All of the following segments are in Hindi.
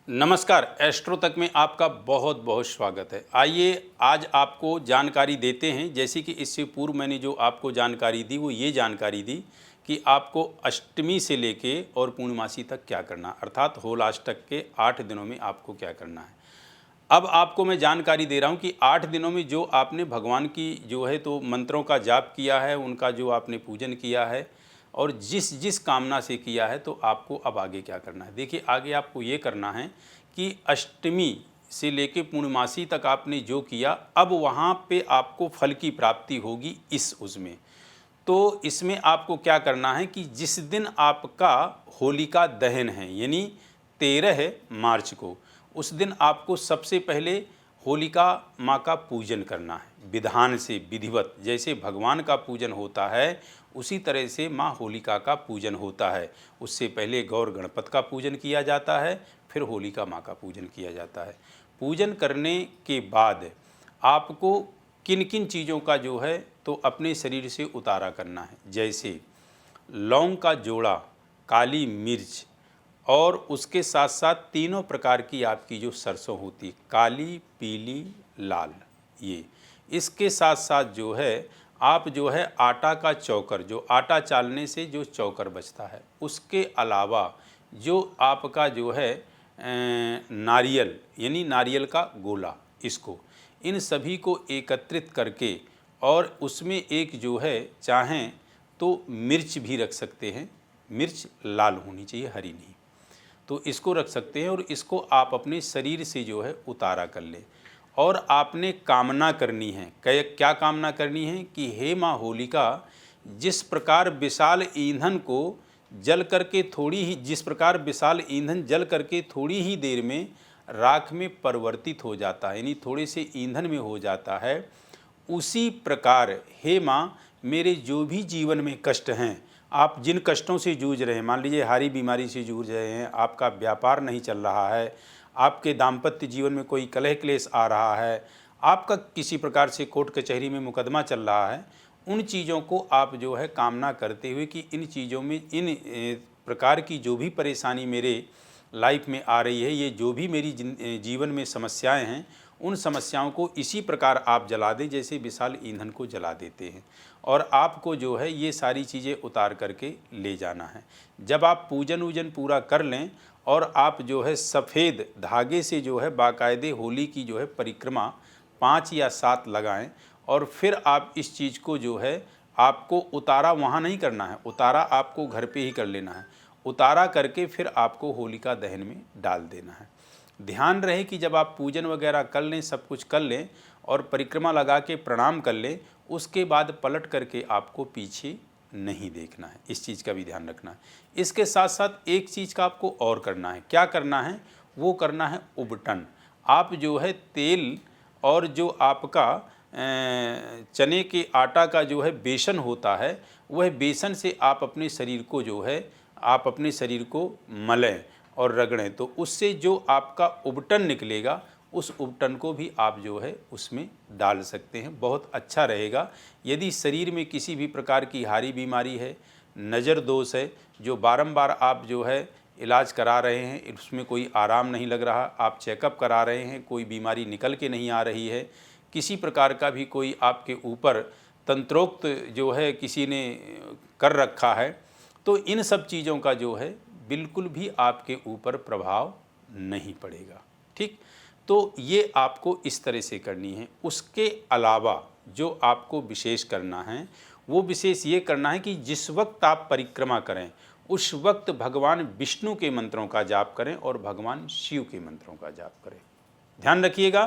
नमस्कार, एस्ट्रो तक में आपका बहुत बहुत स्वागत है। आइए आज आपको जानकारी देते हैं। जैसे कि इससे पूर्व मैंने जो आपको जानकारी दी वो ये जानकारी दी कि आपको अष्टमी से लेके और पूर्णमासी तक क्या करना, अर्थात होलाष्टक के 8 दिनों में आपको क्या करना है। अब आपको मैं जानकारी दे रहा हूँ कि 8 दिनों में जो आपने भगवान की जो है तो मंत्रों का जाप किया है, उनका जो आपने पूजन किया है और जिस जिस कामना से किया है, तो आपको अब आगे क्या करना है। देखिए, आगे आपको ये करना है कि अष्टमी से लेके पूर्णमासी तक आपने जो किया, अब वहाँ पे आपको फल की प्राप्ति होगी उसमें। तो इसमें आपको क्या करना है कि जिस दिन आपका होलिका दहन है, यानी 13 मार्च को, उस दिन आपको सबसे पहले होलिका माँ का पूजन करना है, विधान से, विधिवत। जैसे भगवान का पूजन होता है उसी तरह से माँ होलिका का पूजन होता है। उससे पहले गौर गणपत का पूजन किया जाता है, फिर होलिका माँ का पूजन किया जाता है। पूजन करने के बाद आपको किन किन चीज़ों का जो है तो अपने शरीर से उतारा करना है। जैसे लौंग का जोड़ा, काली मिर्च और उसके साथ साथ तीनों प्रकार की आपकी जो सरसों होती है, काली, पीली, लाल, ये इसके साथ साथ जो है आप जो है आटा का चौकर, जो आटा चालने से जो चौकर बचता है, उसके अलावा जो आपका जो है नारियल, यानी नारियल का गोला, इसको इन सभी को एकत्रित करके और उसमें एक जो है चाहें तो मिर्च भी रख सकते हैं। मिर्च लाल होनी चाहिए, हरी नहीं। तो इसको रख सकते हैं और इसको आप अपने शरीर से जो है उतारा कर लें। और आपने कामना करनी है। क्या कामना करनी है कि हे माँ होलिका, जिस प्रकार विशाल ईंधन को जल करके थोड़ी ही जिस प्रकार विशाल ईंधन जल करके थोड़ी ही देर में राख में परिवर्तित हो जाता है, यानी थोड़े से ईंधन में हो जाता है, उसी प्रकार हे माँ, मेरे जो भी जीवन में कष्ट हैं, आप जिन कष्टों से जूझ रहे हैं, मान लीजिए हारी बीमारी से जूझ रहे हैं, आपका व्यापार नहीं चल रहा है, आपके दाम्पत्य जीवन में कोई कलह क्लेश आ रहा है, आपका किसी प्रकार से कोर्ट कचहरी में मुकदमा चल रहा है, उन चीज़ों को आप जो है कामना करते हुए कि इन चीज़ों में इन प्रकार की जो भी परेशानी मेरे लाइफ में आ रही है, ये जो भी मेरी जीवन में समस्याएं हैं, उन समस्याओं को इसी प्रकार आप जला दें जैसे विशाल ईंधन को जला देते हैं। और आपको जो है ये सारी चीज़ें उतार करके ले जाना है। जब आप पूजन वूजन पूरा कर लें और आप जो है सफ़ेद धागे से जो है बाकायदे होली की जो है परिक्रमा 5 या 7 लगाएं और फिर आप इस चीज़ को जो है आपको उतारा वहाँ नहीं करना है, उतारा आपको घर पे ही कर लेना है। उतारा करके फिर आपको होलिका दहन में डाल देना है। ध्यान रहे कि जब आप पूजन वगैरह कर लें, सब कुछ कर लें और परिक्रमा लगा के प्रणाम कर लें, उसके बाद पलट करके आपको पीछे नहीं देखना है। इस चीज़ का भी ध्यान रखना है। इसके साथ साथ एक चीज़ का आपको और करना है। क्या करना है? वो करना है उबटन। आप जो है तेल और जो आपका चने के आटा का जो है बेसन होता है, वह बेसन से आप अपने शरीर को जो है आप अपने शरीर को मलें और रगड़ें, तो उससे जो आपका उबटन निकलेगा, उस उबटन को भी आप जो है उसमें डाल सकते हैं। बहुत अच्छा रहेगा। यदि शरीर में किसी भी प्रकार की हारी बीमारी है, नज़र दोष है, जो बारंबार आप जो है इलाज करा रहे हैं, उसमें कोई आराम नहीं लग रहा, आप चेकअप करा रहे हैं, कोई बीमारी निकल के नहीं आ रही है, किसी प्रकार का भी कोई आपके ऊपर तंत्रोक्त जो है किसी ने कर रखा है, तो इन सब चीज़ों का जो है बिल्कुल भी आपके ऊपर प्रभाव नहीं पड़ेगा। ठीक, तो ये आपको इस तरह से करनी है। उसके अलावा जो आपको विशेष करना है, वो विशेष ये करना है कि जिस वक्त आप परिक्रमा करें, उस वक्त भगवान विष्णु के मंत्रों का जाप करें और भगवान शिव के मंत्रों का जाप करें। ध्यान रखिएगा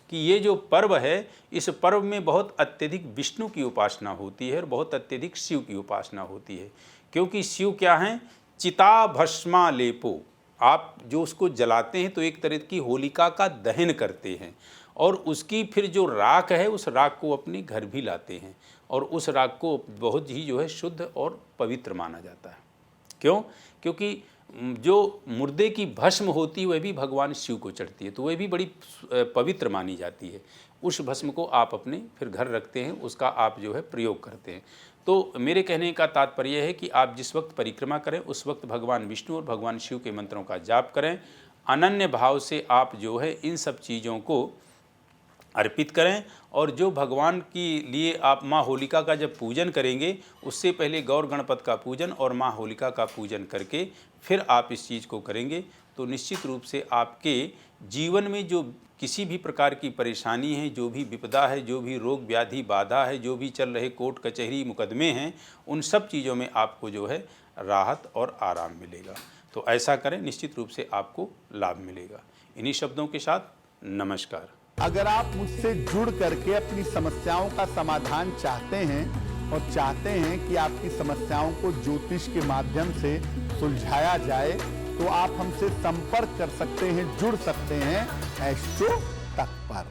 कि ये जो पर्व है, इस पर्व में बहुत अत्यधिक विष्णु की उपासना होती है और बहुत अत्यधिक शिव की उपासना होती है। क्योंकि शिव क्या हैं? चिता भस्मा लेपो। आप जो उसको जलाते हैं तो एक तरह की होलिका का दहन करते हैं और उसकी फिर जो राख है, उस राख को अपने घर भी लाते हैं और उस राख को बहुत ही जो है शुद्ध और पवित्र माना जाता है। क्यों? क्योंकि जो मुर्दे की भस्म होती है वह भी भगवान शिव को चढ़ती है, तो वह भी बड़ी पवित्र मानी जाती है। उस भस्म को आप अपने फिर घर रखते हैं, उसका आप जो है प्रयोग करते हैं। तो मेरे कहने का तात्पर्य है कि आप जिस वक्त परिक्रमा करें उस वक्त भगवान विष्णु और भगवान शिव के मंत्रों का जाप करें। अनन्य भाव से आप जो है इन सब चीज़ों को अर्पित करें। और जो भगवान के लिए आप माँ होलिका का जब पूजन करेंगे, उससे पहले गौर गणपत का पूजन और माँ होलिका का पूजन करके फिर आप इस चीज़ को करेंगे, तो निश्चित रूप से आपके जीवन में जो किसी भी प्रकार की परेशानी है, जो भी विपदा है, जो भी रोग व्याधि बाधा है, जो भी चल रहे कोर्ट कचहरी मुकदमे हैं, उन सब चीज़ों में आपको जो है राहत और आराम मिलेगा। तो ऐसा करें, निश्चित रूप से आपको लाभ मिलेगा। इन्हीं शब्दों के साथ नमस्कार। अगर आप मुझसे जुड़ करके अपनी समस्याओं का समाधान चाहते हैं और चाहते हैं कि आपकी समस्याओं को ज्योतिष के माध्यम से सुलझाया जाए, तो आप हमसे संपर्क कर सकते हैं, जुड़ सकते हैं एस्ट्रो तक पर।